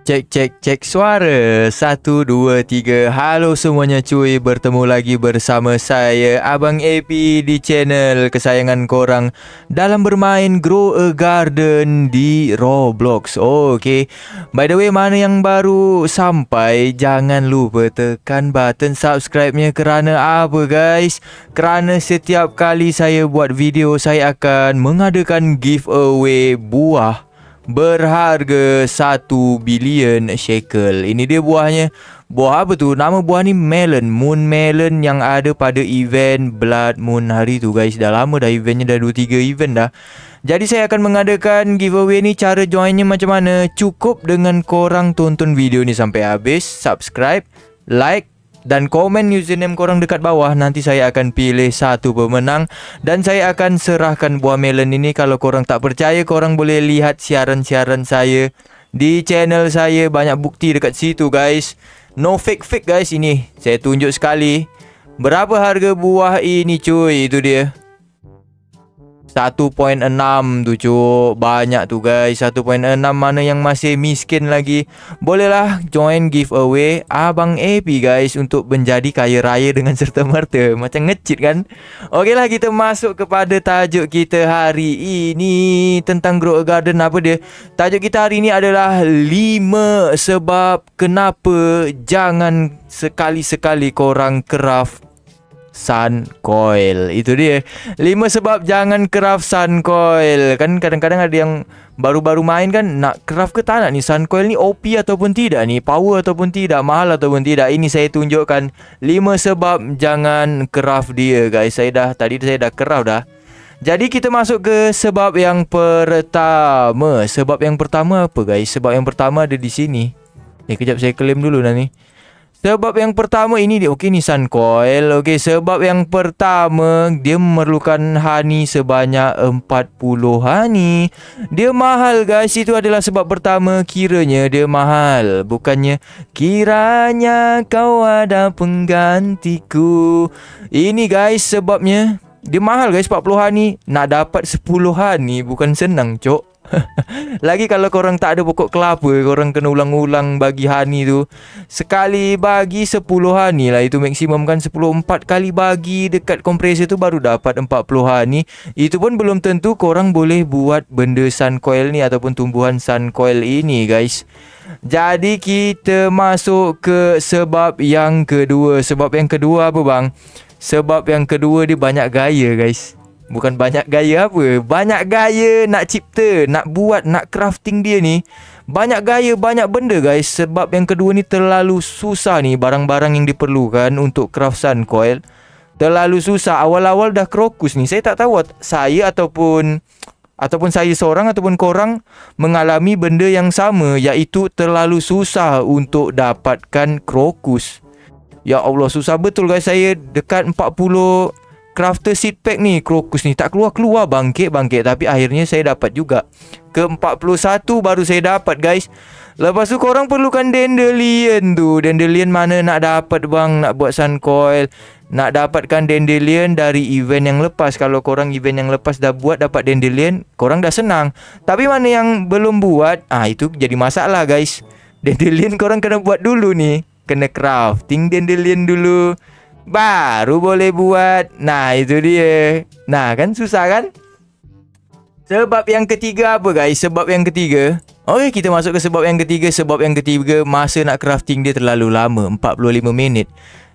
Cek cek cek suara 1 2 3. Halo semuanya cuy, bertemu lagi bersama saya Abang AP di channel kesayangan korang dalam bermain Grow a Garden di Roblox. Okay, by the way, mana yang baru sampai, jangan lupa tekan button subscribe-nya. Kerana apa guys? Kerana setiap kali saya buat video, saya akan mengadakan giveaway buah berharga 1 bilion shekel. Ini dia buahnya. Buah apa tu? Nama buah ni melon, moon melon, yang ada pada event Blood Moon hari tu guys. Dah lama dah eventnya, dah 2-3 event dah. Jadi saya akan mengadakan giveaway ni. Cara joinnya macam mana? Cukup dengan korang tonton video ni sampai habis, subscribe, like dan komen username korang dekat bawah. Nanti saya akan pilih satu pemenang dan saya akan serahkan buah melon ini. Kalau korang tak percaya, korang boleh lihat siaran-siaran saya di channel saya. Banyak bukti dekat situ guys. No fake-fake guys. Ini saya tunjuk sekali. Berapa harga buah ini cuy? Itu dia 1.6 tu cuk. Banyak tu guys, 1.6. Mana yang masih miskin lagi, bolehlah join giveaway Abang AP guys, untuk menjadi kaya raya dengan serta-merta. Macam ngecit kan? Okeylah, kita masuk kepada tajuk kita hari ini tentang Grow a Garden. Apa dia? Tajuk kita hari ini adalah 5 sebab kenapa jangan sekali-sekali korang craft sun coil. Itu dia 5 sebab jangan craft sun coil. Kan kadang-kadang ada yang baru-baru main kan, nak craft ke tak nak ni sun coil ni, OP ataupun tidak ni, power ataupun tidak, mahal ataupun tidak. Ini saya tunjukkan 5 sebab jangan craft dia guys. Tadi saya dah craft dah. Jadi kita masuk ke sebab yang pertama. Sebab yang pertama apa guys? Sebab yang pertama ada di sini. Kejap saya claim dulu dah ni. Sebab yang pertama ini dia. Okey, ni sun coil. Okey, sebab yang pertama, dia memerlukan honey sebanyak 40 honey. Dia mahal guys. Itu adalah sebab pertama. Kiranya dia mahal, bukannya kiranya kau ada penggantiku. Ini guys sebabnya. Dia mahal guys, 40 honey. Nak dapat 10 honey bukan senang cok. Lagi kalau korang tak ada pokok kelapa, korang kena ulang-ulang bagi honey tu. Sekali bagi 10 honey lah. Itu maksimum kan 10. 4 kali bagi dekat kompresor tu baru dapat 40 honey. Itu pun belum tentu korang boleh buat benda sun coil ni ataupun tumbuhan sun coil ini guys. Jadi kita masuk ke sebab yang kedua. Sebab yang kedua apa bang? Sebab yang kedua dia banyak gaya guys. Bukan banyak gaya apa, banyak gaya nak cipta, nak buat, nak crafting dia ni. Banyak gaya, banyak benda guys. Sebab yang kedua ni terlalu susah ni. Barang-barang yang diperlukan untuk craft sun coil terlalu susah. Awal-awal dah krokus ni. Saya tak tahu saya ataupun saya seorang ataupun korang mengalami benda yang sama, iaitu terlalu susah untuk dapatkan krokus. Ya Allah, susah betul guys. Saya dekat 40 crafter seed pack ni, krokus ni tak keluar-keluar, bangkit-bangkit. Tapi akhirnya saya dapat juga. Ke 41 baru saya dapat guys. Lepas tu korang perlukan dandelion tu. Dandelion mana nak dapat bang, nak buat sun coil? Nak dapatkan dandelion dari event yang lepas. Kalau korang event yang lepas dah buat, dapat dandelion, korang dah senang. Tapi mana yang belum buat, itu jadi masalah guys. Dandelion korang kena buat dulu ni. Kena crafting dandelion dulu, baru boleh buat. Nah itu dia. Nah kan susah kan. Sebab yang ketiga apa guys? Sebab yang ketiga, okey, kita masuk ke sebab yang ketiga. Sebab yang ketiga, masa nak crafting dia terlalu lama, 45 minit.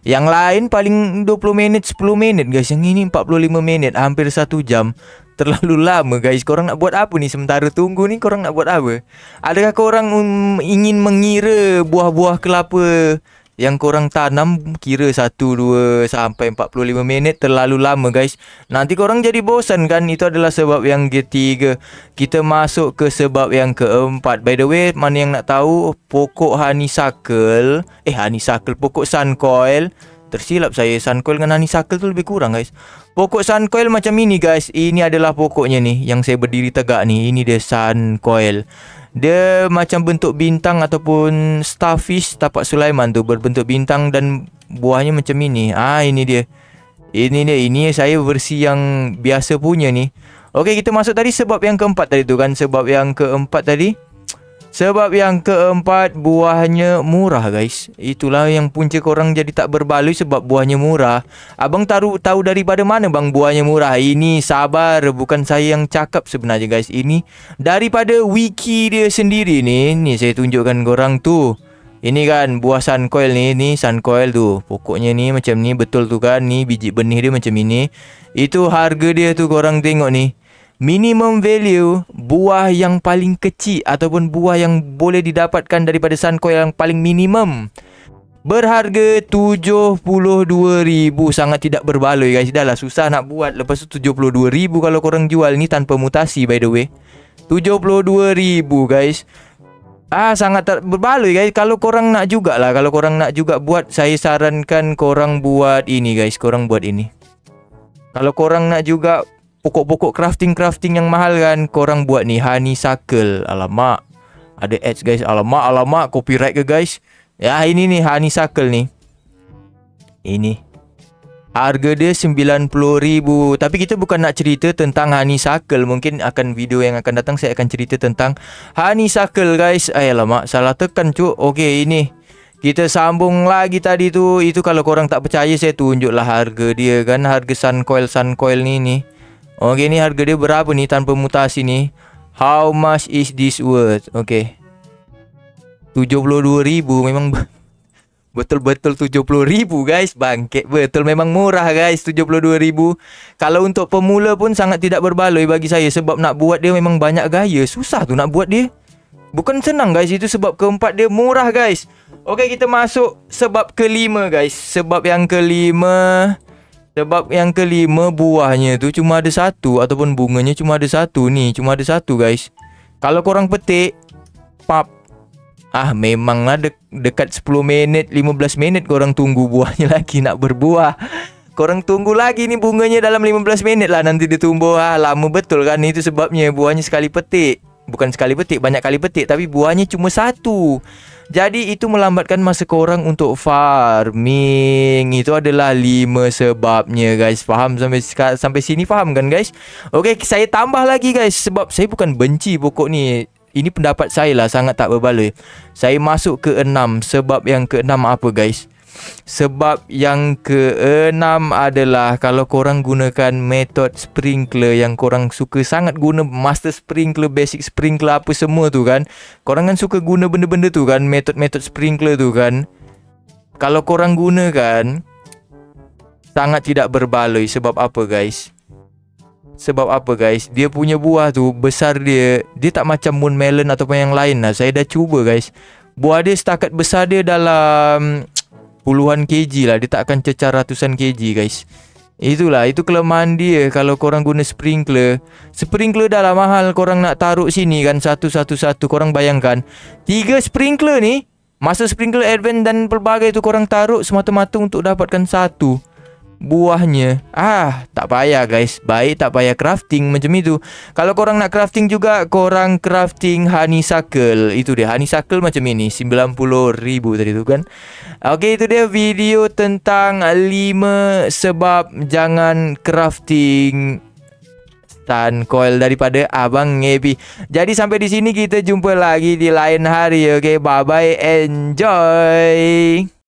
Yang lain paling 20 minit, 10 minit guys. Yang ini 45 minit, hampir 1 jam. Terlalu lama guys. Korang nak buat apa ni? Sementara tunggu ni korang nak buat apa? Adakah korang ingin mengira buah-buah kelapa yang korang tanam kira 1, 2 sampai 45 minit? Terlalu lama guys. Nanti korang jadi bosan kan. Itu adalah sebab yang ketiga. Kita masuk ke sebab yang keempat. By the way, mana yang nak tahu pokok honeysuckle, pokok sun coil. Tersilap saya, sun coil dengan honeysuckle tu lebih kurang guys. Pokok sun coil macam ini guys. Ini adalah pokoknya ni, yang saya berdiri tegak ni. Ini dia sun coil. Dia macam bentuk bintang ataupun starfish, tapak Sulaiman tu, berbentuk bintang dan buahnya macam ini. Ini dia. Ini saya versi yang biasa punya ni. Okey, kita masuk tadi sebab yang keempat tadi tu kan. Sebab yang keempat tadi, Sebab yang keempat, buahnya murah guys. Itulah yang punca korang jadi tak berbaloi, sebab buahnya murah. Abang tahu daripada mana bang buahnya murah? Ini sabar, bukan saya yang cakap sebenarnya guys. Ini daripada wiki dia sendiri ni. Ni saya tunjukkan korang tu. Ini kan buah suncoil ni. Ni suncoil tu. Pokoknya ni macam ni, betul tu kan. Ni biji benih dia macam ini. Itu harga dia tu, korang tengok ni. Minimum value buah yang paling kecil ataupun buah yang boleh didapatkan daripada suncoil yang paling minimum berharga 72,000. Sangat tidak berbaloi guys. Dah lah susah nak buat, lepas tu 72,000 kalau korang jual. Ni tanpa mutasi by the way. 72,000 guys. Sangat tak berbaloi guys. Kalau korang nak jugalah, kalau korang nak juga buat, saya sarankan korang buat ini guys. Korang buat ini. Kalau korang nak juga pokok-pokok crafting yang mahal kan, korang buat ni honeysuckle. Alamak, ada ads guys. Alamak, copyright ke guys? Ya, ini nih honeysuckle nih. Ini harga dia 90,000. Tapi kita bukan nak cerita tentang honeysuckle. Mungkin akan video yang akan datang saya akan cerita tentang honeysuckle guys. Alamak, salah tekan cuk. Okey, ini kita sambung lagi tadi tu. Itu kalau korang tak percaya, saya tunjuklah harga dia kan. Harga suncoil ni. Okey, ni harga dia berapa ni tanpa mutasi ni? How much is this worth? Okey, 72,000. Memang betul-betul 70,000 guys. Bangkit betul, memang murah guys 72,000. Kalau untuk pemula pun sangat tidak berbaloi bagi saya. Sebab nak buat dia memang banyak gaya. Susah tu nak buat dia. Bukan senang guys. Itu sebab keempat dia murah guys. Okey, kita masuk sebab kelima guys. Sebab yang kelima buahnya tu cuma ada satu, ataupun bunganya cuma ada satu ni. Cuma ada satu guys. Kalau korang petik, pap. Memanglah dekat 10 minit 15 minit korang tunggu buahnya lagi nak berbuah. Korang tunggu lagi ni bunganya dalam 15 minit lah nanti dia tumbuh. Lama betul kan. Itu sebabnya buahnya sekali petik. Bukan sekali petik, banyak kali petik, tapi buahnya cuma satu. Jadi itu melambatkan masa korang untuk farming. Itu adalah 5 sebabnya guys. Faham sampai sini, faham kan guys? Okey, saya tambah lagi guys. Sebab saya bukan benci pokok ni. Ini pendapat saya lah, sangat tak berbaloi. Saya masuk ke 6. Sebab yang ke-6 apa guys? Sebab yang ke-6 adalah kalau korang gunakan metode sprinkler yang korang suka sangat guna, master sprinkler, basic sprinkler, apa semua tu kan. Korang kan suka guna benda-benda tu kan, metode sprinkler tu kan. Kalau korang gunakan, sangat tidak berbaloi. Sebab apa guys? Dia punya buah tu besar dia tak macam moon melon ataupun yang lain lah. Saya dah cuba guys. Buah dia setakat besar dia dalam puluhan kg lah. Dia tak akan cecah ratusan kg guys. Itu kelemahan dia kalau korang guna sprinkler. Sprinkler dah lah mahal, korang nak taruh sini kan satu. Korang bayangkan 3 sprinkler ni, master sprinkler, advance dan pelbagai tu korang taruh semata-mata untuk dapatkan satu buahnya. Tak payah guys. Baik tak payah crafting macam itu. Kalau korang nak crafting juga, korang crafting honeysuckle. Itu dia honeysuckle macam ini, 90,000 tadi tu kan. Okey, itu dia video tentang 5 sebab jangan crafting suncoil daripada Abang Ebi. Jadi sampai di sini, kita jumpa lagi di lain hari. Okey, bye bye, enjoy.